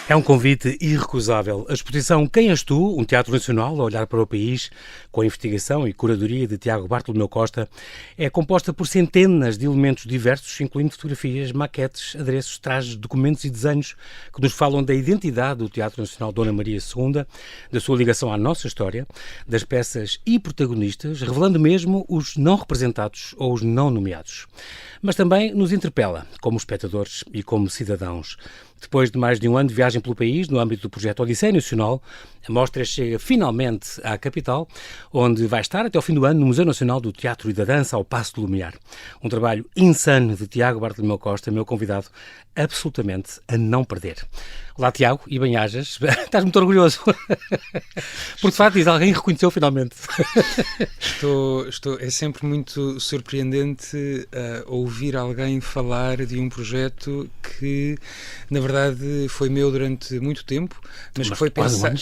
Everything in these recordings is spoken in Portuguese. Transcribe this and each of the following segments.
É um convite irrecusável. A exposição Quem És Tu? Um teatro nacional a olhar para o país, com a investigação e curadoria de Tiago Bartolomeu Costa, é composta por centenas de elementos diversos, incluindo fotografias, maquetes, adereços, trajes, documentos e desenhos que nos falam da identidade do Teatro Nacional Dona Maria II, da sua ligação à nossa história, das peças e protagonistas, revelando mesmo os não representados ou os não nomeados. Mas também nos interpela, como espectadores e como cidadãos. Depois de mais de um ano de viagem pelo país, no âmbito do projeto Odisseia Nacional, a mostra chega finalmente à capital, onde vai estar até ao fim do ano no Museu Nacional do Teatro e da Dança, ao Paço de Lumiar. Um trabalho insano de Tiago Bartolomeu Costa, meu convidado, absolutamente a não perder. Olá, Tiago, e bem-ajas. Estás muito orgulhoso. Porque, de facto, diz, alguém reconheceu finalmente. É sempre muito surpreendente ouvir alguém falar de um projeto que, na verdade, foi meu durante muito tempo, mas que foi pensado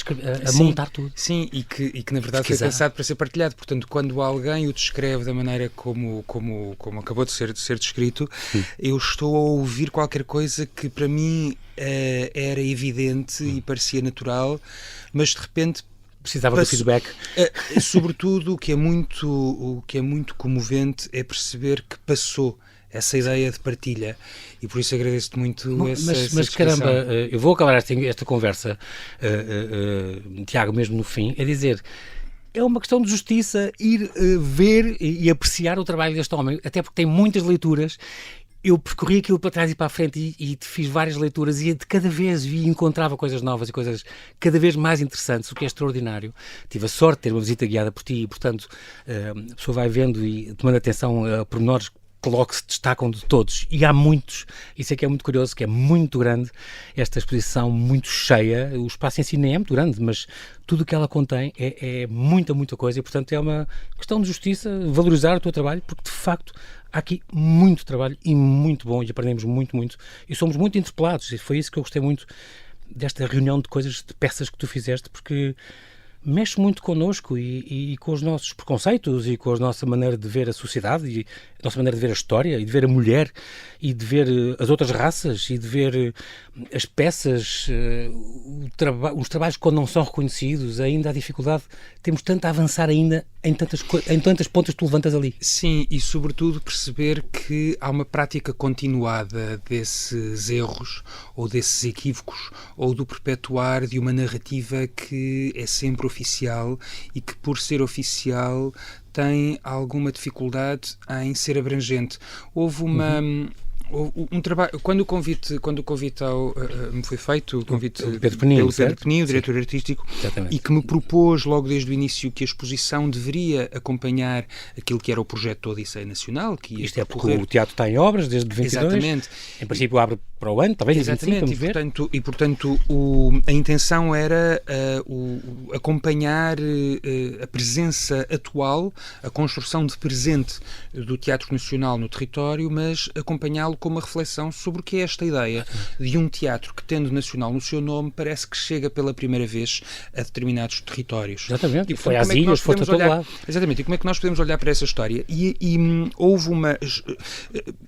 a montar tudo. Sim, e que na verdade foi pensado para ser partilhado. Portanto, quando alguém o descreve da maneira como acabou de ser descrito, eu estou a ouvir qualquer coisa que para mim era evidente e parecia natural, mas de repente precisava do feedback. Sobretudo, o que é muito comovente é perceber que passou essa ideia de partilha, e por isso agradeço-te muito essa caramba, eu vou acabar esta conversa, Tiago, mesmo no fim, a dizer, é uma questão de justiça ir ver e apreciar o trabalho deste homem, até porque tem muitas leituras. Eu percorri aquilo para trás e para a frente e fiz várias leituras e de cada vez vi e encontrava coisas novas e coisas cada vez mais interessantes, o que é extraordinário. Tive a sorte de ter uma visita guiada por ti e, portanto, a pessoa vai vendo e tomando atenção a pormenores que logo se destacam de todos. E há muitos. Isso é que é muito curioso, que é muito grande esta exposição, muito cheia. O espaço em si nem é muito grande, mas tudo o que ela contém é muita coisa e, portanto, é uma questão de justiça valorizar o teu trabalho, porque, de facto, há aqui muito trabalho e muito bom e aprendemos muito e somos muito interpelados e foi isso que eu gostei muito desta reunião de coisas, de peças que tu fizeste, porque mexe muito connosco e com os nossos preconceitos e com a nossa maneira de ver a sociedade e a nossa maneira de ver a história e de ver a mulher e de ver as outras raças e de ver as peças, os trabalhos quando não são reconhecidos, ainda a dificuldade, temos tanto a avançar ainda em tantas pontas que tu levantas ali. Sim, e sobretudo perceber que há uma prática continuada desses erros ou desses equívocos ou do perpetuar de uma narrativa que é sempre oficial e que, por ser oficial, tem alguma dificuldade em ser abrangente. Houve um trabalho, quando o convite me foi feito, o convite pelo Pedro Peninho, diretor artístico, exatamente, e que me propôs logo desde o início que a exposição deveria acompanhar aquilo que era o projeto Odisseia Nacional, que ia isto é porque o teatro está em obras desde 22, exatamente, em princípio abre para o ano, talvez exatamente, 25, e portanto a intenção era acompanhar a presença atual, a construção de presente do Teatro Nacional no território, mas acompanhá-lo com uma reflexão sobre o que é esta ideia de um teatro que, tendo nacional no seu nome, parece que chega pela primeira vez a determinados territórios. Exatamente, e foi às ilhas, foi a todo lado. Exatamente, e como é que nós podemos olhar para essa história? Houve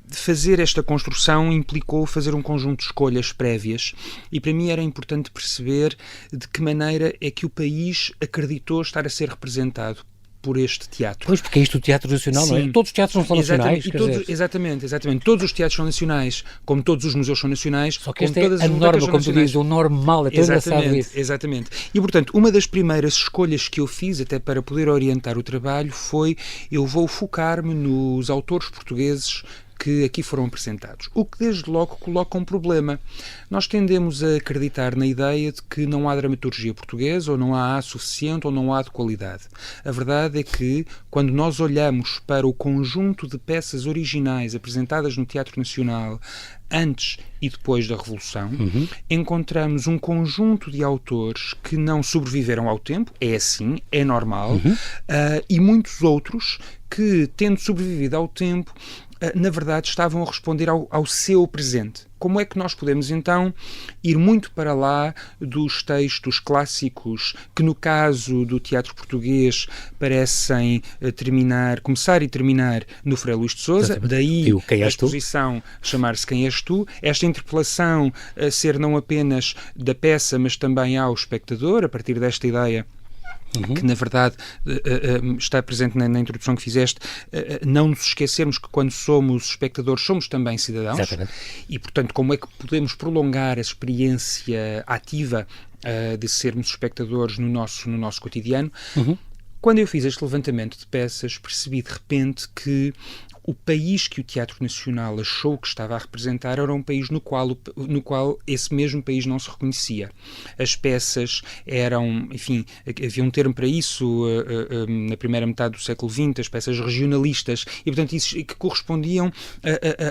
fazer esta construção implicou fazer um conjunto de escolhas prévias e para mim era importante perceber de que maneira é que o país acreditou estar a ser representado por este teatro. Pois, porque é isto o Teatro Nacional, não é? Todos os teatros não são nacionais. Exatamente. Todos os teatros são nacionais, como todos os museus são nacionais. Só que este é a norma, como tu dizes, o normal, é tão engraçado isso. Exatamente. E, portanto, uma das primeiras escolhas que eu fiz, até para poder orientar o trabalho, foi: eu vou focar-me nos autores portugueses que aqui foram apresentados. O que desde logo coloca um problema. Nós tendemos a acreditar na ideia de que não há dramaturgia portuguesa, ou não há suficiente, ou não há de qualidade. A verdade é que, quando nós olhamos para o conjunto de peças originais apresentadas no Teatro Nacional antes e depois da Revolução, encontramos um conjunto de autores que não sobreviveram ao tempo, é assim, é normal, e muitos outros que, tendo sobrevivido ao tempo, na verdade, estavam a responder ao seu presente. Como é que nós podemos, então, ir muito para lá dos textos clássicos que, no caso do teatro português, parecem começar e terminar no Frei Luís de Sousa, daí a exposição chamar-se Quem És Tu, esta interpelação ser não apenas da peça, mas também ao espectador, a partir desta ideia que na verdade está presente na introdução que fizeste, não nos esquecermos que quando somos espectadores somos também cidadãos. Exatamente. E portanto como é que podemos prolongar a experiência ativa de sermos espectadores no nosso cotidiano. Quando eu fiz este levantamento de peças, percebi de repente que o país que o Teatro Nacional achou que estava a representar era um país no qual esse mesmo país não se reconhecia. As peças eram, enfim, havia um termo para isso na primeira metade do século XX, as peças regionalistas, e portanto isso, que correspondiam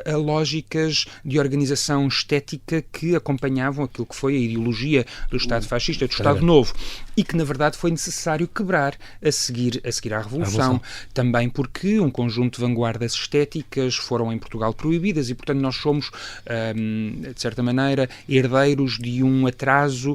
a lógicas de organização estética que acompanhavam aquilo que foi a ideologia do Estado fascista, do Estado Novo, e que na verdade foi necessário quebrar a seguir à Revolução, também porque um conjunto de vanguardas estéticas foram em Portugal proibidas e, portanto, nós somos, de certa maneira, herdeiros de um atraso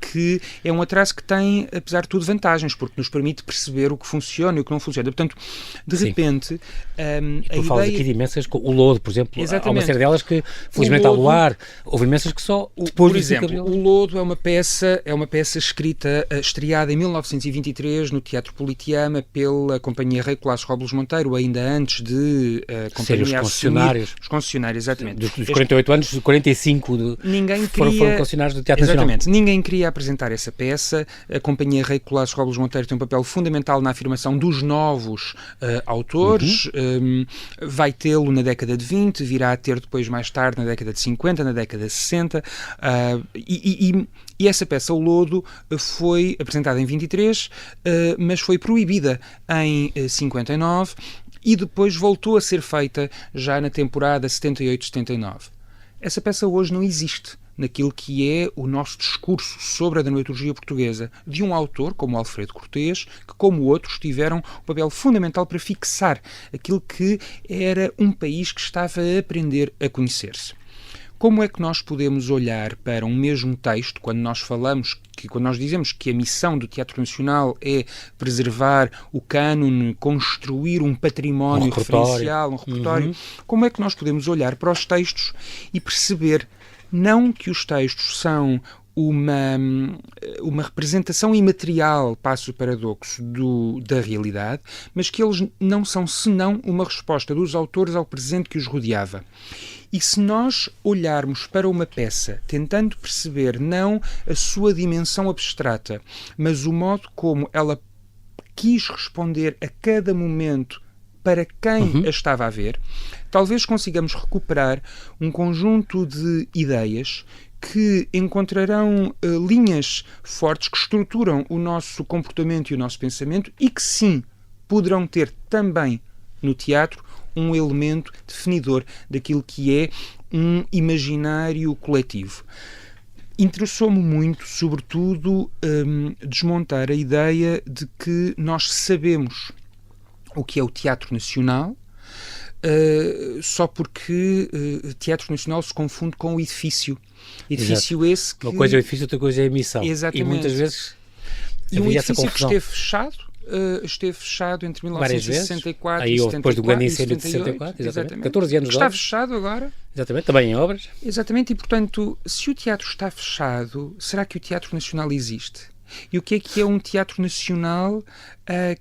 que é um atraso que tem, apesar de tudo, vantagens, porque nos permite perceber o que funciona e o que não funciona. Portanto, de repente, a ideia... aqui de imensas, o Lodo, por exemplo, há uma série delas que, felizmente, há luar, houve imensas que só depois por exemplo, o Lodo é uma peça estreada em 1923 no Teatro Politeama pela Companhia Rei Colasso Robles Monteiro, ainda antes de a companhia assumir os concessionários, exatamente. Dos 48 anos, 45 foram concessionários do Teatro Nacional. Exatamente. Ninguém queria apresentar essa peça. A Companhia Rei Colasso Robles Monteiro tem um papel fundamental na afirmação dos novos autores. Vai tê-lo na década de 20, virá a ter depois, mais tarde, na década de 50, na década de 60. E essa peça, O Lodo, foi apresentada em 23, mas foi proibida em 59 e depois voltou a ser feita já na temporada 78-79. Essa peça hoje não existe naquilo que é o nosso discurso sobre a dramaturgia portuguesa, de um autor como Alfredo Cortês, que, como outros, tiveram um papel fundamental para fixar aquilo que era um país que estava a aprender a conhecer-se. Como é que nós podemos olhar para um mesmo texto quando nós dizemos que a missão do Teatro Nacional é preservar o cânone, construir um património referencial, um repertório? Como é que nós podemos olhar para os textos e perceber não que os textos são uma representação imaterial, passo o paradoxo, da realidade, mas que eles não são senão uma resposta dos autores ao presente que os rodeava. E se nós olharmos para uma peça tentando perceber não a sua dimensão abstrata, mas o modo como ela quis responder a cada momento para quem a estava a ver, talvez consigamos recuperar um conjunto de ideias que encontrarão linhas fortes que estruturam o nosso comportamento e o nosso pensamento e que sim poderão ter também no teatro um elemento definidor daquilo que é um imaginário coletivo. Interessou-me muito, sobretudo, desmontar a ideia de que nós sabemos o que é o Teatro Nacional, só porque Teatro Nacional se confunde com o edifício. Edifício esse que... Uma coisa é o edifício, outra coisa é a emissão. Exatamente. E muitas vezes um edifício que esteve fechado entre 1964 e 74. Depois do grande incêndio de 64, exatamente. 14 anos está fechado agora. Exatamente, também em obras. Exatamente, e portanto, se o teatro está fechado, será que o Teatro Nacional existe? E o que é um teatro nacional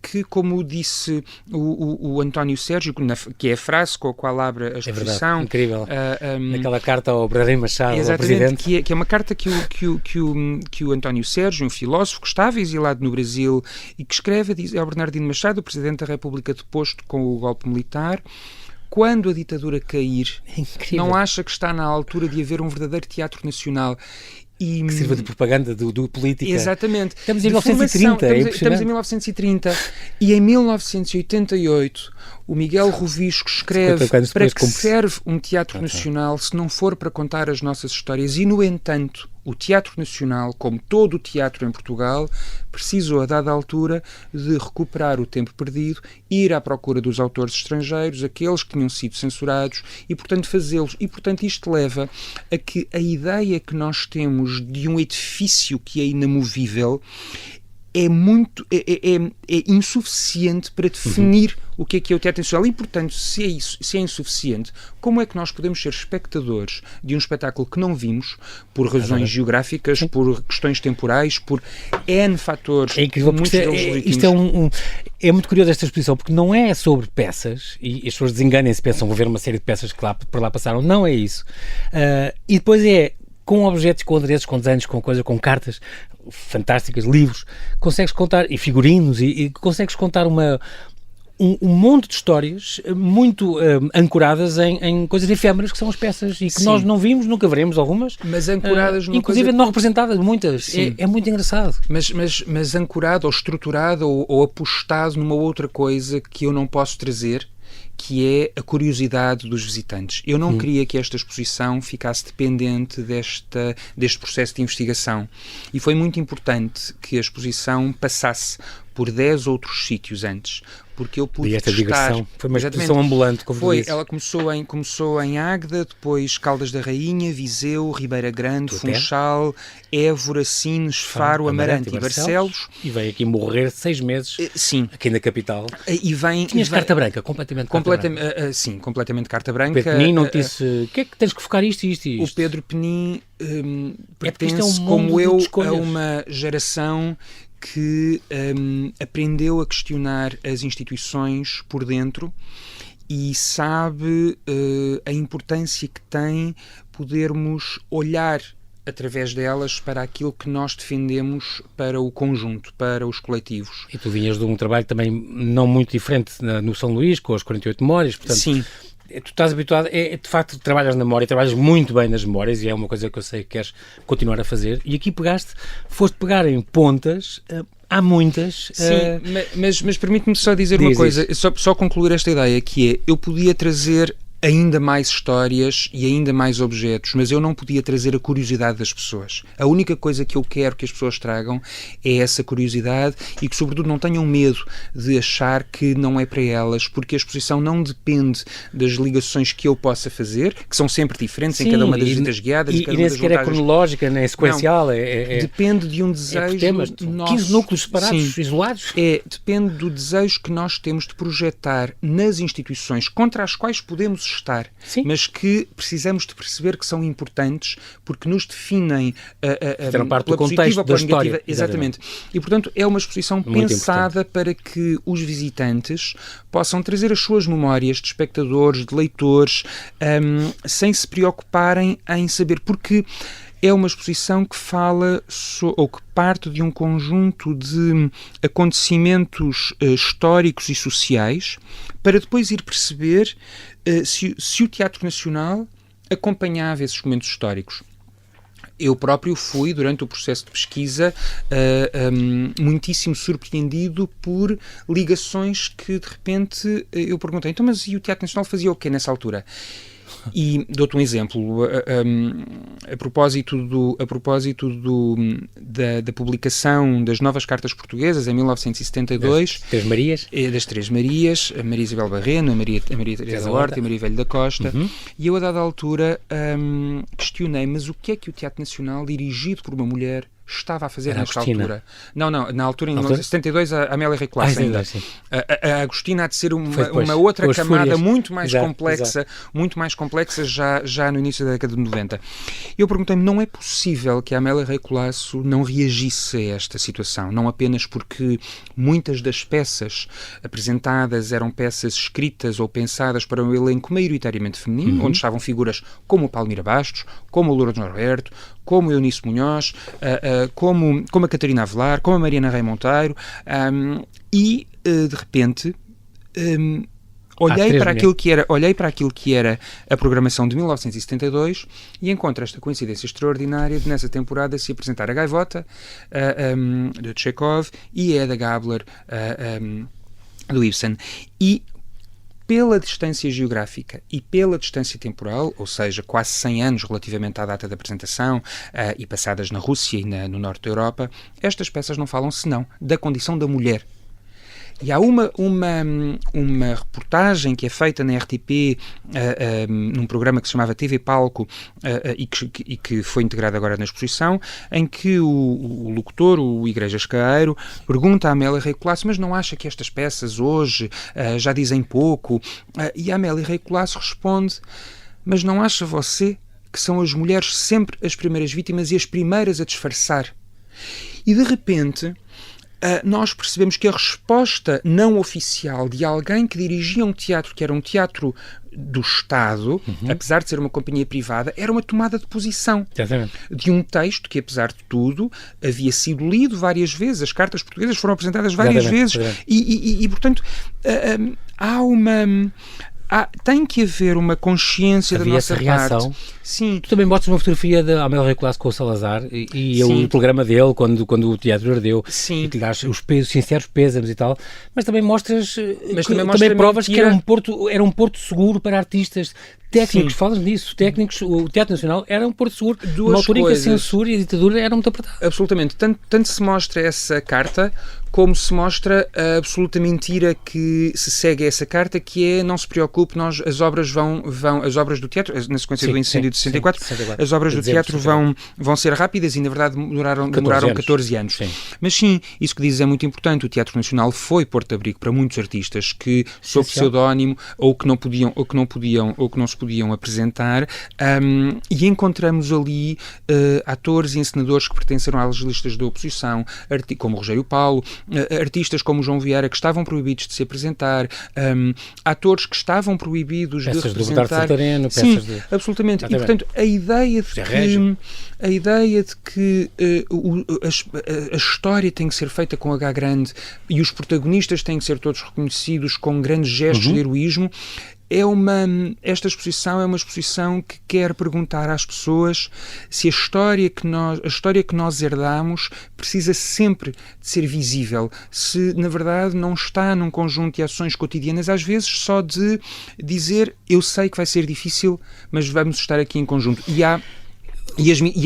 que, como disse o António Sérgio, que é a frase com a qual abre a exposição... É incrível. Naquela carta ao Bernardino Machado, ao Presidente. Que é uma carta que o António Sérgio, um filósofo que estava exilado no Brasil e que escreve ao Bernardino Machado, o Presidente da República deposto com o golpe militar: quando a ditadura cair, não acha que está na altura de haver um verdadeiro teatro nacional que sirva de propaganda do política. Exatamente. Estamos em 1930, estamos em 1930 e em 1988 o Miguel Rovisco escreve para que serve um teatro nacional se não for para contar as nossas histórias. E, no entanto, O Teatro Nacional, como todo o teatro em Portugal, precisou, a dada altura, de recuperar o tempo perdido, ir à procura dos autores estrangeiros, aqueles que tinham sido censurados, e, portanto, fazê-los. E, portanto, isto leva a que a ideia que nós temos de um edifício que é inamovível é insuficiente para definir o que é o teatro nacional. E, portanto, se é insuficiente, como é que nós podemos ser espectadores de um espetáculo que não vimos, por razões geográficas, por questões temporais, por N fatores? É incrível, porque isto é muito curioso esta exposição, porque não é sobre peças, e as pessoas desenganem-se, pensam, vou ver uma série de peças que por lá passaram. Não é isso. E depois com objetos, com adereços, com desenhos, com coisas, com cartas fantásticas, livros, consegues contar, e figurinos, e consegues contar um monte de histórias muito ancoradas em coisas efêmeras que são as peças e que nós não vimos, nunca veremos algumas. Mas ancoradas numa inclusive não representadas, muitas. É muito engraçado. Mas ancorado ou estruturado ou apostado numa outra coisa que eu não posso trazer, que é a curiosidade dos visitantes. Eu não queria que esta exposição ficasse dependente deste processo de investigação. E foi muito importante que a exposição passasse por 10 outros sítios antes, porque eu pude esta testar... digressão. Foi uma exposição ambulante, como tu dizes. Ela começou em Águeda, depois Caldas da Rainha, Viseu, Ribeira Grande, Funchal, Évora, Sines, Faro, Amarante e Barcelos. E veio aqui morrer 6 meses, aqui na capital. Tinhas carta branca, completamente carta branca. Sim, completamente carta branca. Pedro Penin não te disse, o que é que tens que focar isto e isto e isto? O Pedro Penin pertence, como eu, a uma geração que aprendeu a questionar as instituições por dentro e sabe a importância que tem podermos olhar através delas para aquilo que nós defendemos para o conjunto, para os coletivos. E tu vinhas de um trabalho também não muito diferente no São Luís, com as 48 memórias, portanto... Sim. Tu estás habituado, de facto trabalhas na memória, trabalhas muito bem nas memórias e é uma coisa que eu sei que queres continuar a fazer, e aqui foste pegar em pontas, há muitas... Sim, mas permite-me só dizer uma coisa, só concluir esta ideia, que é, eu podia trazer ainda mais histórias e ainda mais objetos, mas eu não podia trazer a curiosidade das pessoas. A única coisa que eu quero que as pessoas tragam é essa curiosidade e que, sobretudo, não tenham medo de achar que não é para elas, porque a exposição não depende das ligações que eu possa fazer, que são sempre diferentes em cada uma das visitas guiadas. E nem sequer é cronológica, nem é sequencial. Depende de um desejo... temas, 15 núcleos separados, isolados. Depende do desejo que nós temos de projetar nas instituições contra as quais podemos estar, mas que precisamos de perceber que são importantes porque nos definem parte do contexto da história. Exatamente. E, portanto, é uma exposição muito pensada importante para que os visitantes possam trazer as suas memórias de espectadores, de leitores, sem se preocuparem em saber, porque é uma exposição que fala ou que parte de um conjunto de acontecimentos históricos e sociais para depois ir perceber se o Teatro Nacional acompanhava esses momentos históricos. Eu próprio fui, durante o processo de pesquisa, muitíssimo surpreendido por ligações que, de repente, eu perguntei, então, mas e o Teatro Nacional fazia o quê nessa altura? E dou-te um exemplo, a propósito da publicação das novas cartas portuguesas em 1972. Das Três Marias, a Maria Isabel Barreno, a Maria Teresa Horta e a Maria Velho da Costa. E eu, a dada altura, questionei, mas o que é que o Teatro Nacional, dirigido por uma mulher, estava a fazer nesta altura? Não, na altura, em 1972, a Amélia Rei Colasso ainda. A Agostina há de ser uma outra camada muito mais complexa já no início da década de 90. Eu perguntei-me, não é possível que a Amélia Rei Colasso não reagisse a esta situação, não apenas porque muitas das peças apresentadas eram peças escritas ou pensadas para um elenco maioritariamente feminino, onde estavam figuras como o Palmira Bastos, como o Lourdes Norberto, como a Eunice Munhoz, como a Catarina Avelar, como a Mariana Rei Monteiro, e de repente olhei para aquilo que era a programação de 1972 e encontro esta coincidência extraordinária de nessa temporada se apresentar a Gaivota de Chekhov e a Edda Gabler do Ibsen. E pela distância geográfica e pela distância temporal, ou seja, quase 100 anos relativamente à data da apresentação e passadas na Rússia e no norte da Europa, estas peças não falam senão da condição da mulher. E há uma reportagem que é feita na RTP num programa que se chamava TV Palco e que foi integrado agora na exposição, em que o locutor, o Igrejas Caeiro, pergunta à Amélia Rei Colasso: mas não acha que estas peças hoje já dizem pouco? E a Amélia Rei Colasso responde: mas não acha você que são as mulheres sempre as primeiras vítimas e as primeiras a disfarçar? E de repente nós percebemos que a resposta não oficial de alguém que dirigia um teatro que era um teatro do Estado, apesar de ser uma companhia privada, era uma tomada de posição de um texto que, apesar de tudo, havia sido lido várias vezes. As cartas portuguesas foram apresentadas várias vezes e, portanto, tem que haver uma consciência da nossa reação. parte. Sim. Tu também mostras uma fotografia da Amélia Rei Colasso com o Salazar e o programa dele quando o teatro ardeu. Sim. E que lhe dás os sinceros pêsames e tal, mas também mostras também provas que era um porto seguro para artistas técnicos. Sim. Falas disso, técnicos. O Teatro Nacional era um porto seguro numa altura em que a censura e a ditadura eram muito apertadas. Absolutamente. Tanto se mostra essa carta como se mostra a absoluta mentira que se segue a essa carta, que é: não se preocupe, as obras as obras do teatro, na sequência do incêndio de 64, as obras do teatro vão ser rápidas e, na verdade, demoraram 14 anos. Sim. Mas sim, isso que dizes é muito importante. O Teatro Nacional foi porto-abrigo para muitos artistas que, sob pseudónimo, ou que não se podiam apresentar, e encontramos ali atores e encenadores que pertenceram às listas da oposição, como Rogério Paulo, artistas como João Vieira, que estavam proibidos de se apresentar, atores que estavam proibidos de representar. Santareno, sim, absolutamente. E, portanto, a ideia de que a história tem que ser feita com H grande e os protagonistas têm que ser todos reconhecidos com grandes gestos de heroísmo, esta exposição é uma exposição que quer perguntar às pessoas se a história que nós herdamos precisa sempre de ser visível, se na verdade não está num conjunto de ações cotidianas, às vezes só de dizer: eu sei que vai ser difícil, mas vamos estar aqui em conjunto. E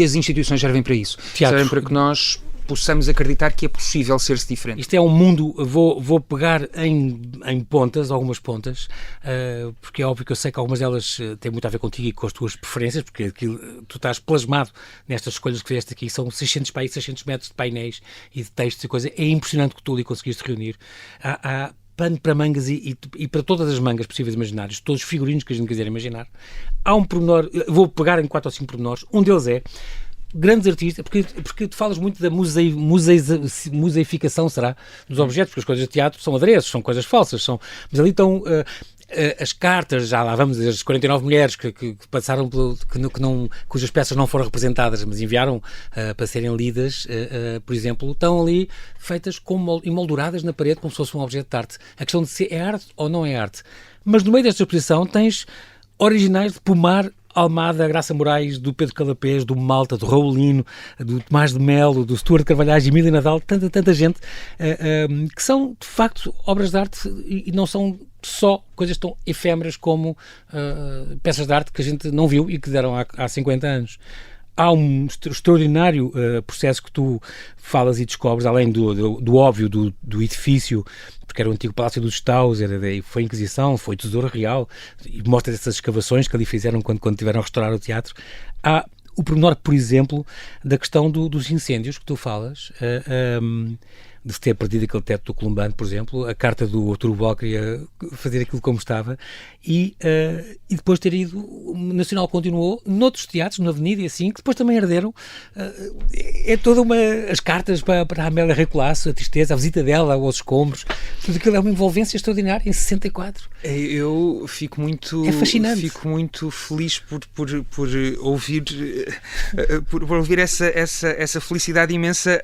as instituições servem para isso. Servem para que nós possamos acreditar que é possível ser-se diferente. Isto é um mundo, vou pegar em pontas, algumas pontas, porque é óbvio que eu sei que algumas delas têm muito a ver contigo e com as tuas preferências, porque tu estás plasmado nestas escolhas que fizeste aqui, são 600 metros de painéis e de textos e coisa. É impressionante que tu ali conseguiste reunir. Há pano para mangas e para todas as mangas possíveis e imaginários, todos os figurinos que a gente quiser imaginar. Há um pormenor, vou pegar em 4 ou 5 pormenores, um deles é grandes artistas, porque tu falas muito da museificação, será, dos objetos, porque as coisas de teatro são adereços, são coisas falsas, mas ali estão as cartas, já lá vamos, as 49 mulheres que passaram cujas peças não foram representadas, mas enviaram para serem lidas, por exemplo, estão ali feitas emolduradas na parede como se fosse um objeto de arte. A questão de se é arte ou não é arte. Mas no meio desta exposição tens originais de Pomar, Almada, Graça Moraes, do Pedro Calapés, do Malta, do Raulino, do Tomás de Melo, do Stuart Carvalhais, de Emília Nadal, tanta gente, que são, de facto, obras de arte e não são só coisas tão efêmeras como peças de arte que a gente não viu e que deram há 50 anos. Há um extraordinário processo que tu falas e descobres, além do óbvio do edifício, porque era o antigo Palácio dos Estaus, foi a Inquisição, foi Tesouro Real, e mostra essas escavações que ali fizeram quando tiveram a restaurar o teatro. Há o pormenor, por exemplo, da questão dos incêndios que tu falas, de se ter perdido aquele teto do Columbano, por exemplo, a carta do Arturo Bal queria fazer aquilo como estava, e depois ter ido, o Nacional continuou, noutros teatros, na Avenida e assim, que depois também arderam. É toda as cartas para a Amélia Rei Colasso, a tristeza, a visita dela aos escombros, tudo aquilo é uma envolvência extraordinária em 64. Eu fico muito... É fascinante. Fico muito feliz por ouvir essa felicidade imensa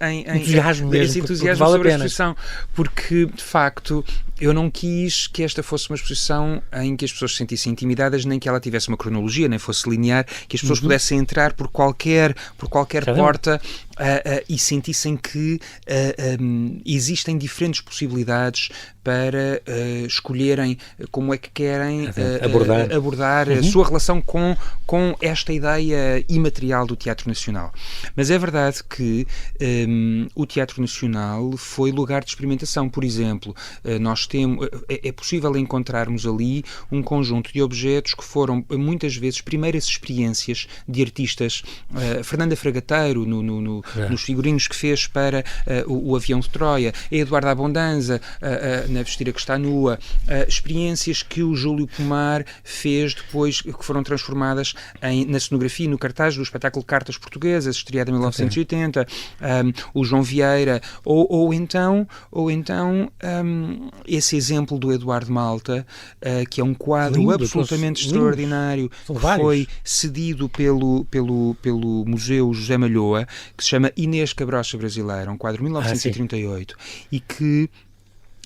esse entusiasmo sobre a exposição, porque de facto eu não quis que esta fosse uma exposição em que as pessoas se sentissem intimidadas, nem que ela tivesse uma cronologia, nem fosse linear, que as pessoas pudessem entrar por qualquer porta e sentissem que existem diferentes possibilidades para escolherem como é que querem abordar a sua relação com esta ideia imaterial do Teatro Nacional. Mas é verdade que o Teatro Nacional foi lugar de experimentação. Por exemplo, nós temos, é possível encontrarmos ali um conjunto de objetos que foram muitas vezes primeiras experiências de artistas. Fernanda Fragateiro nos figurinos que fez para o avião de Troia, a Eduarda Abondanza na Vestira que está nua, experiências que o Júlio Pomar fez depois, que foram transformadas na cenografia e no cartaz do espetáculo Cartas Portuguesas, estreado em 1980, o João Vieira, ou então esse exemplo do Eduardo Malta, que é um quadro lindo, absolutamente extraordinário, que foi cedido pelo Museu José Malhoa, que se chama Inês Cabrocha Brasileira, um quadro de 1938, e que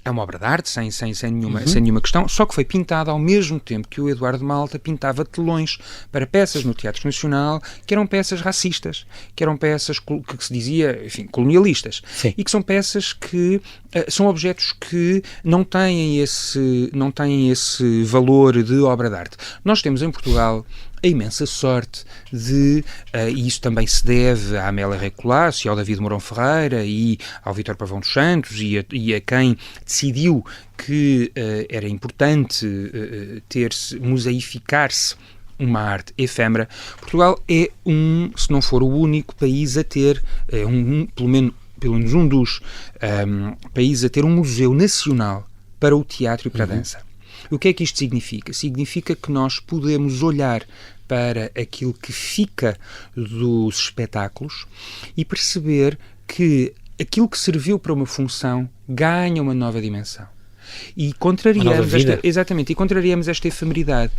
é uma obra de arte, sem nenhuma questão, só que foi pintada ao mesmo tempo que o Eduardo Malta pintava telões para peças no Teatro Nacional, que eram peças racistas, que eram peças que se dizia, enfim, colonialistas. Sim. E que são peças que são objetos que não têm esse valor de obra de arte. Nós temos em Portugal a imensa sorte de, e isso também se deve à Amélia Rei Colasso e ao David Mourão Ferreira e ao Vítor Pavão dos Santos e a quem decidiu que era importante museificar-se uma arte efêmera. Portugal é se não for o único país a ter, pelo menos um dos países a ter um museu nacional para o teatro e para a dança. O que é que isto significa? Significa que nós podemos olhar para aquilo que fica dos espetáculos e perceber que aquilo que serviu para uma função ganha uma nova dimensão. E contrariamos esta efemeridade.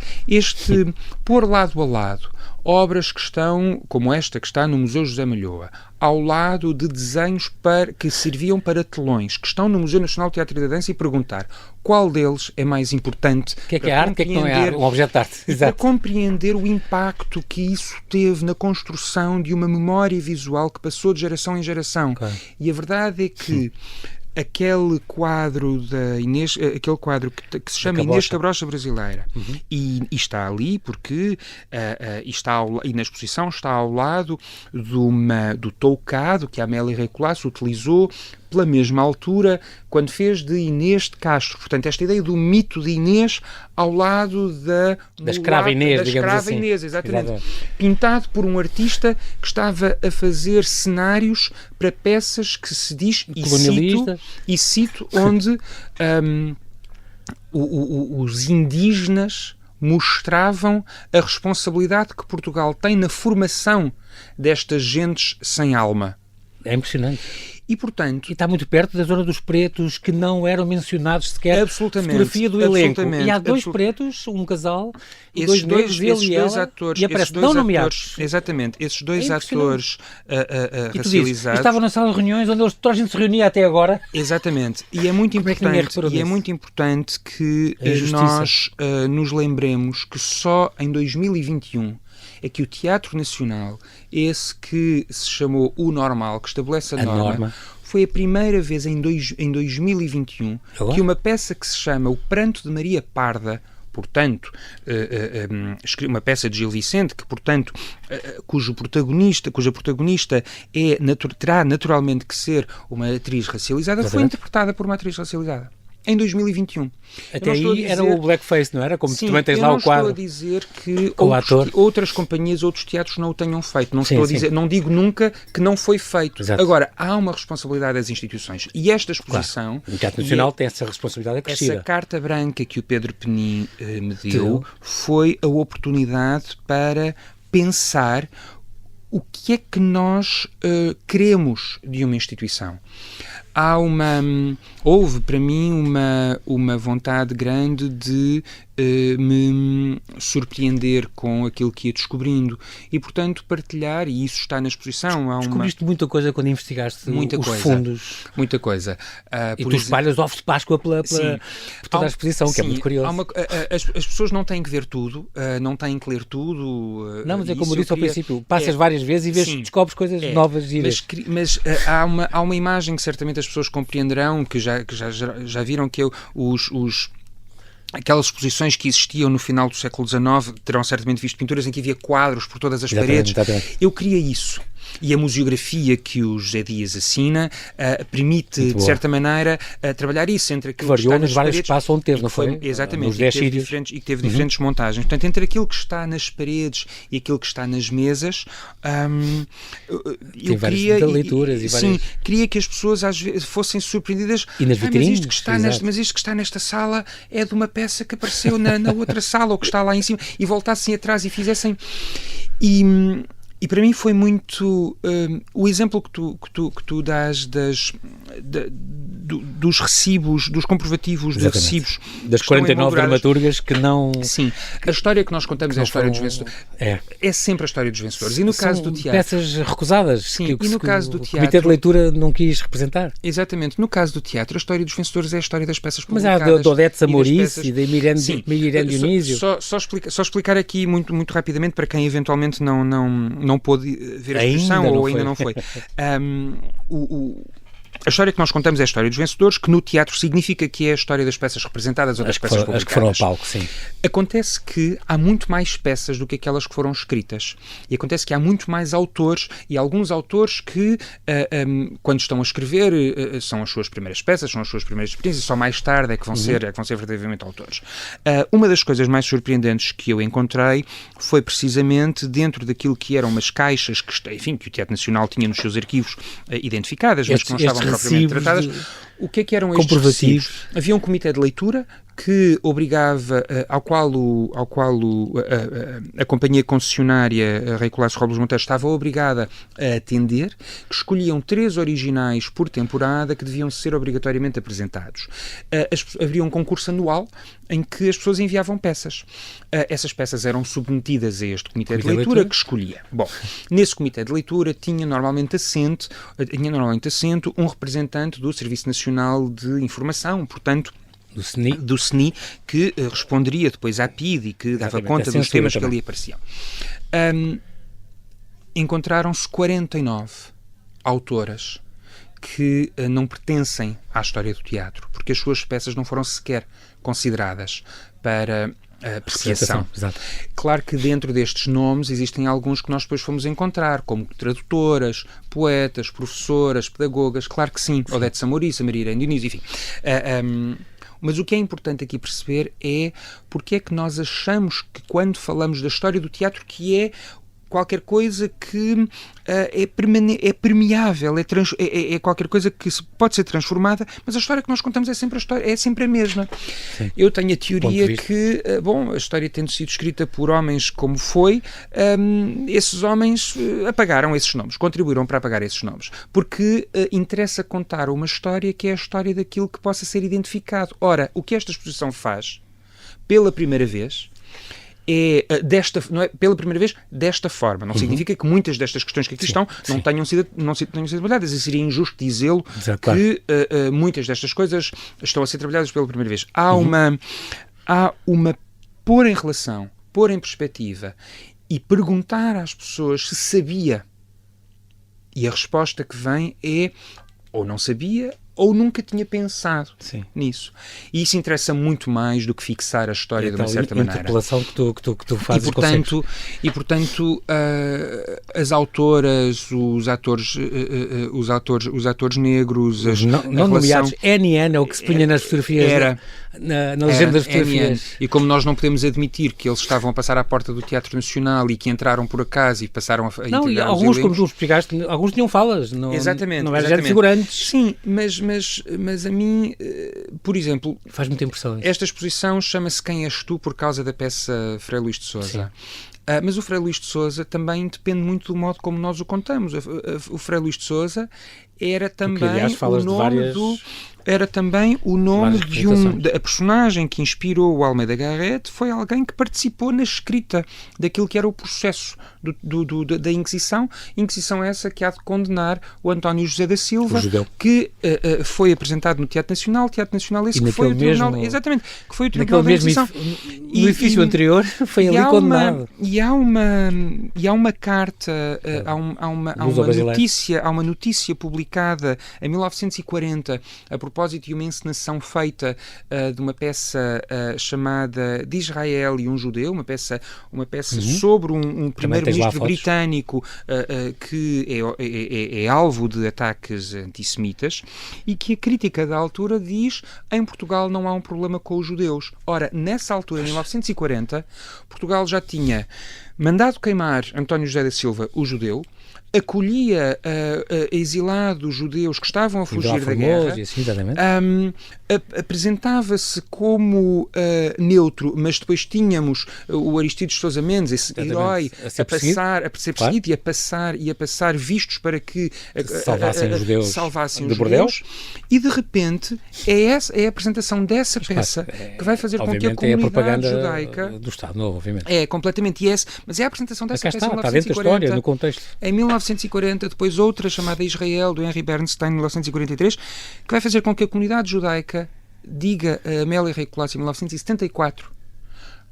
Pôr lado a lado obras que estão, como esta que está no Museu José Malhoa, ao lado de desenhos que serviam para telões, que estão no Museu Nacional do Teatro e da Dança, e perguntar qual deles é mais importante. O que é arte, o que é que não é arte? Um objeto de arte. Para compreender o impacto que isso teve na construção de uma memória visual que passou de geração em geração. Okay. E a verdade é que aquele quadro que se chama Inês Cabrocha Brasileira, e está ali porque e na exposição está ao lado do toucado que a Amélia Rei Colasso utilizou pela mesma altura quando fez de Inês de Castro. Portanto, esta ideia do mito de Inês ao lado da escrava Inês, digamos assim. Inês, exatamente. Pintado por um artista que estava a fazer cenários para peças que se diz, e cito onde os indígenas mostravam a responsabilidade que Portugal tem na formação destas gentes sem alma. É impressionante. E, portanto... E está muito perto da zona dos pretos que não eram mencionados sequer. Absolutamente. Fotografia do elenco. E há dois pretos, um casal, dois negros, ele e ela, atores, e aparece não nomeados. Exatamente. Esses dois atores racializados... Estavam na sala de reuniões onde toda a gente se reunia até agora. Exatamente. E é muito importante que nós nos lembremos que só em 2021 é que o Teatro Nacional, esse que se chamou o normal, que estabelece a norma, foi a primeira vez em 2021 que uma peça que se chama O Pranto de Maria Parda, portanto, uma peça de Gil Vicente, que, portanto, cuja protagonista terá naturalmente que ser uma atriz racializada, foi interpretada por uma atriz racializada. Em 2021. Até aí era o blackface, não era? Como tu também tens lá o quadro. Eu não estou a dizer que outras companhias, outros teatros não o tenham feito. Não estou a dizer, não digo nunca que não foi feito. Exato. Agora, há uma responsabilidade das instituições. E esta exposição... Claro. O Teatro Nacional tem essa responsabilidade acrescida. Essa carta branca que o Pedro Penin me deu foi a oportunidade para pensar o que é que nós queremos de uma instituição. Houve para mim uma vontade grande de me surpreender com aquilo que ia descobrindo e, portanto, partilhar, e isso está na exposição. Descobriste muita coisa quando investigaste os fundos. Muita coisa. E tu espalhas ovos de Páscoa por toda a exposição, que é muito curioso. As pessoas não têm que ver tudo, não têm que ler tudo. Não, mas é como eu disse ao princípio, passas várias vezes e descobres coisas novas. Mas há uma imagem que certamente as pessoas compreenderão, que já viram, que aquelas exposições que existiam no final do século XIX, terão certamente visto pinturas em que havia quadros por todas as paredes. Exatamente. Eu queria isso. E a museografia que o José Dias assina permite, de certa maneira, trabalhar isso entre aquilo que está nas vários paredes... espaços onde teve, não foi? Exatamente, nos 10 sítios. E que teve diferentes montagens. Portanto, entre aquilo que está nas paredes e aquilo que está nas mesas, eu queria... leituras e várias... Sim, queria que as pessoas às vezes fossem surpreendidas. E nas vitrines. Mas isto que está nesta sala é de uma peça que apareceu na outra sala, ou que está lá em cima, e voltassem atrás e fizessem... E para mim foi muito o exemplo que tu dás dos recibos, dos comprovativos de recibos. Das 49 dramaturgas que não... Sim, a história que nós contamos é a história dos vencedores. É sempre a história dos vencedores. E no caso do teatro... peças recusadas. Sim, e no caso do teatro... O Comitê de Leitura não quis representar. Exatamente. No caso do teatro, a história dos vencedores é a história das peças publicadas. Mas há de Odete Samorice e da Miranda Dionísio. Só explicar aqui muito rapidamente para quem eventualmente não pôde ver a exposição ou ainda não foi. A história que nós contamos é a história dos vencedores, que no teatro significa que é a história das peças representadas ou das peças publicadas. As que foram ao palco, sim. Acontece que há muito mais peças do que aquelas que foram escritas. E acontece que há muito mais autores, e alguns autores que, quando estão a escrever, são as suas primeiras peças, são as suas primeiras experiências, só mais tarde é que vão ser verdadeiramente autores. Uma das coisas mais surpreendentes que eu encontrei foi precisamente dentro daquilo que eram umas caixas que o Teatro Nacional tinha nos seus arquivos identificadas, mas que não estavam propriamente tratadas. O que é que eram estes recibos? Havia um comitê de leitura que obrigava, ao qual a companhia concessionária Rei Colasso Robles Monteiro estava obrigada a atender, que escolhiam 3 originais por temporada que deviam ser obrigatoriamente apresentados. Havia um concurso anual em que as pessoas enviavam peças. Essas peças eram submetidas a este comitê de leitura que escolhia. Bom, nesse comitê de leitura tinha normalmente assento um representante do Serviço Nacional de Informação, portanto, do SNI, que responderia depois à PIDE e que dava conta dos temas que ali apareciam. Encontraram-se 49 autoras que não pertencem à história do teatro, porque as suas peças não foram sequer consideradas para apreciação. Claro que dentro destes nomes existem alguns que nós depois fomos encontrar, como tradutoras, poetas, professoras, pedagogas, claro que sim, Odete Samorice, Maria Dionísio, enfim. Mas o que é importante aqui perceber é porque é que nós achamos que quando falamos da história do teatro que é qualquer coisa que é permeável, é qualquer coisa que pode ser transformada, mas a história que nós contamos é sempre a mesma. Sim. Eu tenho a teoria que, a história tendo sido escrita por homens como foi, esses homens apagaram esses nomes, contribuíram para apagar esses nomes, porque interessa contar uma história que é a história daquilo que possa ser identificado. Ora, o que esta exposição faz, pela primeira vez, pela primeira vez desta forma. Não significa que muitas destas questões que aqui estão não tenham sido trabalhadas, e seria injusto dizê-lo que muitas destas coisas estão a ser trabalhadas pela primeira vez. Há uma pôr em relação, pôr em perspectiva e perguntar às pessoas se sabia, e a resposta que vem é ou não sabia ou nunca tinha pensado nisso. E isso interessa muito mais do que fixar a história de uma certa maneira. A interpelação que tu fazes. E portanto as autoras, os atores negros, não nomeados, N é o que se punha nas fotografias, na legenda das fotografias. E como nós não podemos admitir que eles estavam a passar à porta do Teatro Nacional e que entraram por acaso e passaram a integrar alguns, como tu explicaste, alguns tinham falas, não era já de figurantes. Sim, mas a mim, por exemplo, faz muita impressão isso. Esta exposição chama-se Quem És Tu, por causa da peça Frei Luís de Sousa. Mas o Frei Luís de Sousa também depende muito do modo como nós o contamos. O Frei Luís de Sousa era também porque, aliás, falas o nome de várias... Era também o nome a personagem que inspirou o Almeida Garrett foi alguém que participou na escrita daquilo que era o processo da Inquisição. Inquisição essa que há de condenar o António José da Silva, que foi apresentado no Teatro Nacional. Teatro Nacional esse que foi o Tribunal... Exatamente, que foi o Tribunal da Inquisição. No edifício anterior foi ali condenado. E há uma carta, há uma notícia publicada em 1940 a propósito de uma encenação feita de uma peça chamada De Israel e um Judeu, uma peça sobre um primeiro-ministro britânico que é alvo de ataques antissemitas, e que a crítica da altura diz: em Portugal não há um problema com os judeus. Ora, nessa altura, em 1940, Portugal já tinha mandado queimar António José da Silva, o judeu, acolhia exilados judeus que estavam a fugir da guerra, apresentava-se como neutro, mas depois tínhamos o Aristides Sousa Mendes, esse herói, a ser perseguido e a passar vistos para que salvassem os judeus, e de repente é a apresentação dessa peça que vai fazer com que a comunidade judaica do Estado Novo, obviamente. É completamente mas é a apresentação dessa peça em 1940, está dentro da história, no contexto. Em 1940, depois outra chamada Israel, do Henry Bernstein, em 1943, que vai fazer com que a comunidade judaica diga a Amélia Rei Colasso, em 1974: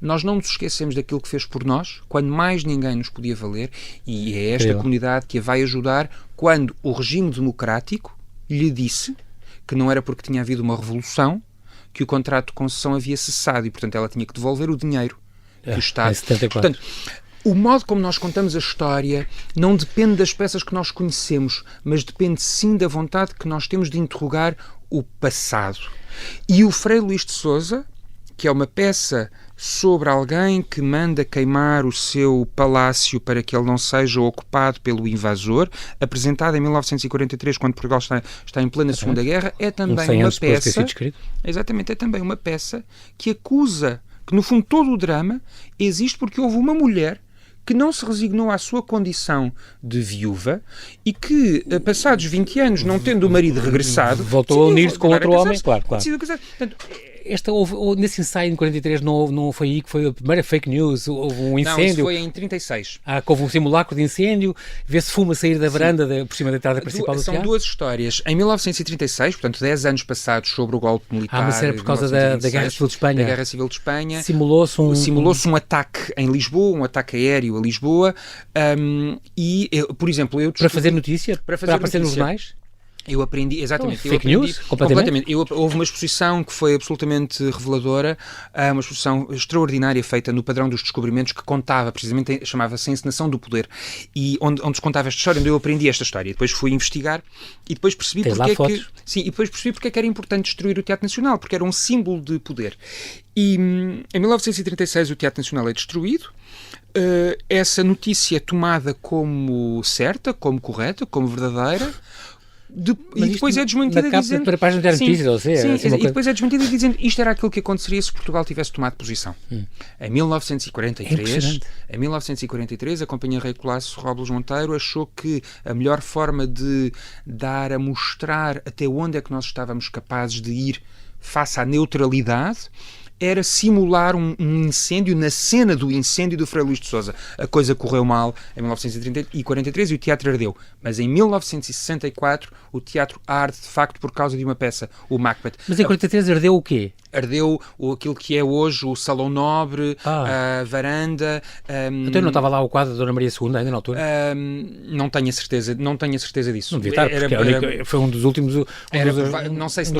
nós não nos esquecemos daquilo que fez por nós, quando mais ninguém nos podia valer, e é esta comunidade que a vai ajudar quando o regime democrático lhe disse que não era porque tinha havido uma revolução que o contrato de concessão havia cessado e, portanto, ela tinha que devolver o dinheiro que o Estado... Portanto, o modo como nós contamos a história não depende das peças que nós conhecemos, mas depende sim da vontade que nós temos de interrogar o passado. E o Frei Luís de Sousa, que é uma peça sobre alguém que manda queimar o seu palácio para que ele não seja ocupado pelo invasor, apresentada em 1943, quando Portugal está em plena Segunda Guerra, é também uma peça... Exatamente, é também uma peça que acusa que, no fundo, todo o drama existe porque houve uma mulher que não se resignou à sua condição de viúva e que, passados 20 anos, não tendo o marido regressado, voltou a unir-se com outro homem, claro. Portanto, nesse ensaio em 43 não foi aí que foi a primeira fake news? Houve um incêndio? Não, isso foi em 36. Houve um simulacro de incêndio, vê-se fumo a sair da varanda por cima da entrada principal do teatro? São duas histórias. Em 1936, portanto 10 anos passados sobre o golpe militar... mas era por causa da Guerra Civil de Espanha. Da Guerra Civil de Espanha. Simulou-se um ataque em Lisboa, um ataque aéreo a Lisboa, por exemplo... Para fazer notícia? Para aparecer nos jornais? Eu aprendi, exatamente. Fake news? Completamente. Houve uma exposição que foi absolutamente reveladora, uma exposição extraordinária feita no padrão dos descobrimentos, que contava, precisamente, chamava-se Encenação do Poder, e onde se contava esta história, onde eu aprendi esta história. E depois fui investigar e depois percebi porque é que era importante destruir o Teatro Nacional, porque era um símbolo de poder. E em 1936 o Teatro Nacional é destruído. Essa notícia é tomada como certa, como correta, como verdadeira. E depois é desmentida dizendo... Para a página de notícias, e depois é desmentida dizendo isto era aquilo que aconteceria se Portugal tivesse tomado posição. Em 1943, a Companhia Rei Colasso Robles Monteiro achou que a melhor forma de dar a mostrar até onde é que nós estávamos capazes de ir face à neutralidade era simular um incêndio na cena do incêndio do Frei Luís de Sousa. A coisa correu mal em 1943 e o teatro ardeu. Mas em 1964 o teatro arde de facto por causa de uma peça, o Macbeth. Mas em 43 ardeu o quê? Ardeu aquilo que é hoje o Salão Nobre, a varanda... Então não estava lá o quadro da Dona Maria II ainda na altura? Não tenho a certeza disso. Não devia estar, foi um dos últimos... Não sei se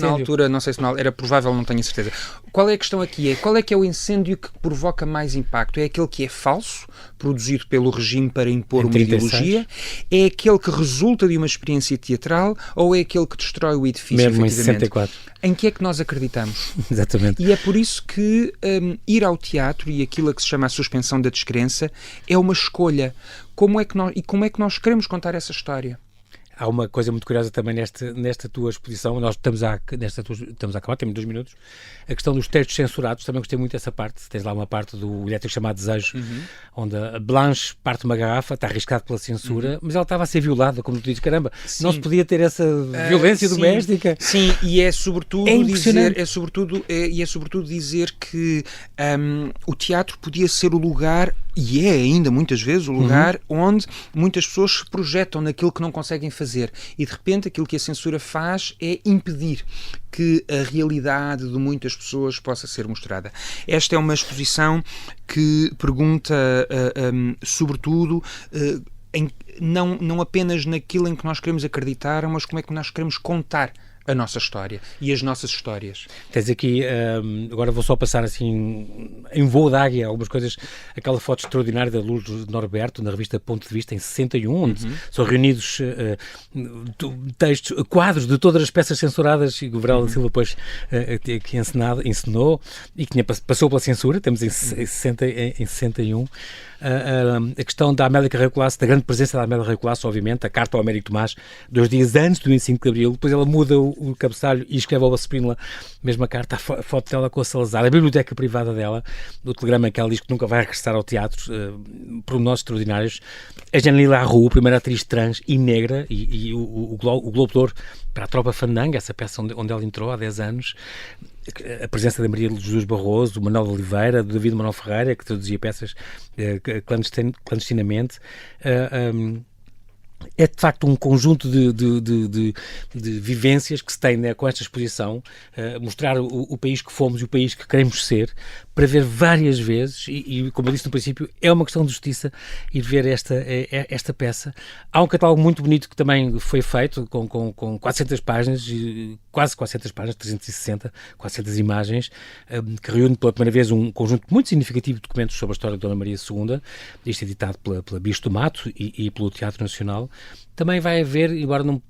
na altura, era provável, não tenho a certeza. Qual é a questão aqui? Qual é que é o incêndio que provoca mais impacto? É aquele que é falso, produzido pelo regime para impor uma ideologia? É aquele que resulta de uma experiência teatral? Ou é aquele que destrói o edifício, mesmo efetivamente? Em 64. Em que é que nós acreditamos? Exatamente. E é por isso que ir ao teatro e aquilo a que se chama a suspensão da descrença é uma escolha. Como é que nós queremos contar essa história? Há uma coisa muito curiosa também nesta tua exposição, nós estamos a acabar, temos 2 minutos, a questão dos textos censurados, também gostei muito dessa parte, tens lá uma parte do elétrico chamado Desejo, onde a Blanche parte uma garrafa, está arriscado pela censura, mas ela estava a ser violada, como tu dizes, caramba, sim, não se podia ter essa violência doméstica. Sim, e é sobretudo dizer que o teatro podia ser o lugar, e é ainda muitas vezes o lugar onde muitas pessoas se projetam naquilo que não conseguem fazer, e de repente aquilo que a censura faz é impedir que a realidade de muitas pessoas possa ser mostrada. Esta é uma exposição que pergunta sobretudo não apenas naquilo em que nós queremos acreditar, mas como é que nós queremos contar a nossa história e as nossas histórias. Tens aqui, agora vou só passar assim em voo de águia algumas coisas, aquela foto extraordinária da Lourdes Norberto na revista Ponto de Vista em 61, onde são reunidos textos, quadros de todas as peças censuradas e que o Varela da Silva depois que encenou e que passou pela censura, temos em 61. A questão da Amélia Carreiro Colasso, da grande presença da Amélia Carreiro Colasso, obviamente, a carta ao Américo Tomás, 2 dias antes do 25 de Abril, depois ela muda o cabeçalho e escreve ao Spínola, mesma carta, a foto dela com a Salazar, a biblioteca privada dela, do telegrama que ela diz que nunca vai regressar ao teatro, pormenores extraordinários. A Jeanne Larroux, a primeira atriz trans e negra, e o Globo de Ouro para a Tropa Fandango, essa peça onde ela entrou há 10 anos, a presença da Maria de Jesus Barroso, do Manuel de Oliveira, do David Manuel Ferreira, que traduzia peças clandestinamente. É de facto um conjunto de vivências que se tem, né, com esta exposição, mostrar o país que fomos e o país que queremos ser, para ver várias vezes, e como eu disse no princípio, é uma questão de justiça ir ver esta peça. Há um catálogo muito bonito que também foi feito, com 400 páginas, quase 400 páginas, 360, 400 imagens, que reúne pela primeira vez um conjunto muito significativo de documentos sobre a história de Dona Maria II, isto editado pela Bicho do Mato e pelo Teatro Nacional. Também vai haver, embora não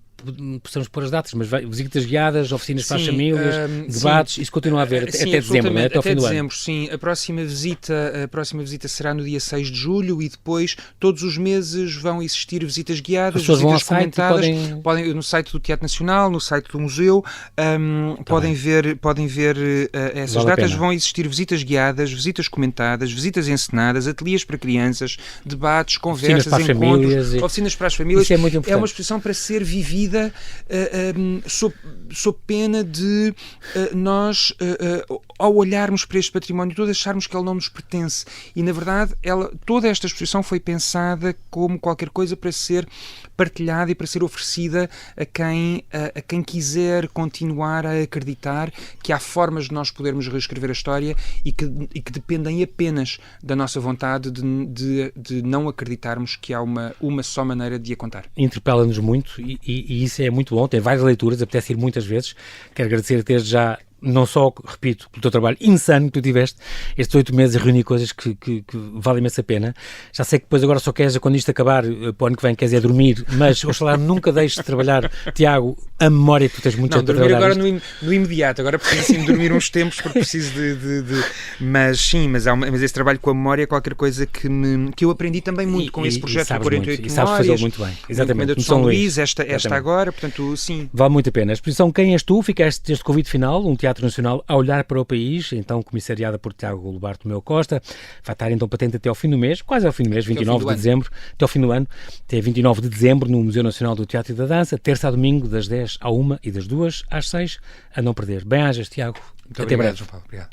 possamos pôr as datas, mas visitas guiadas, oficinas para as famílias, debates, isso continua a haver até dezembro, não é? Até ao fim do ano. Sim. A próxima visita será no dia 6 de julho e depois todos os meses vão existir visitas guiadas, visitas comentadas, podem no site do Teatro Nacional, no site do museu, podem ver essas datas. Vão existir visitas guiadas, visitas comentadas, visitas encenadas, ateliês para crianças, debates, conversas, encontros, oficinas para as famílias. Isso é muito importante. É uma exposição para ser vivida sob pena de nós, ao olharmos para este património todo, acharmos que ele não nos pertence. E, na verdade, toda esta exposição foi pensada como qualquer coisa para ser partilhada e para ser oferecida a quem quiser continuar a acreditar que há formas de nós podermos reescrever a história e que dependem apenas da nossa vontade de não acreditarmos que há uma só maneira de a contar. Interpela-nos muito e isso é muito bom, tem várias leituras, apetece ir muitas vezes. Quero agradecer desde já, não só, repito, pelo teu trabalho insano que tu tiveste estes 8 meses a reunir coisas que valem imensa pena. Já sei que depois agora só queres, quando isto acabar, para o ano que vem, queres dormir, mas oxalá nunca deixes de trabalhar, Tiago, a memória que tu tens muito a trabalhar. Não, dormir agora no imediato, agora preciso sim de dormir uns tempos porque preciso mas sim, mas esse trabalho com a memória é qualquer coisa que eu aprendi também muito com esse projeto de 48 muito, e sabes fazê-lo muito bem, exatamente, no São Luís, esta agora, portanto, sim. Vale muito a pena. A exposição Quem És Tu? Fica este convite final, um Teatro Nacional a olhar para o país, então comissariada por Tiago Bartolomeu Costa, vai estar então patente até ao fim do mês, quase ao fim do mês, 29 de dezembro, até ao fim do ano, até 29 de dezembro no Museu Nacional do Teatro e da Dança, terça a domingo, das 10 à 1 e das 2 às 6, a não perder. Bem-ajas, Tiago. Muito até breve. João Paulo. Obrigado.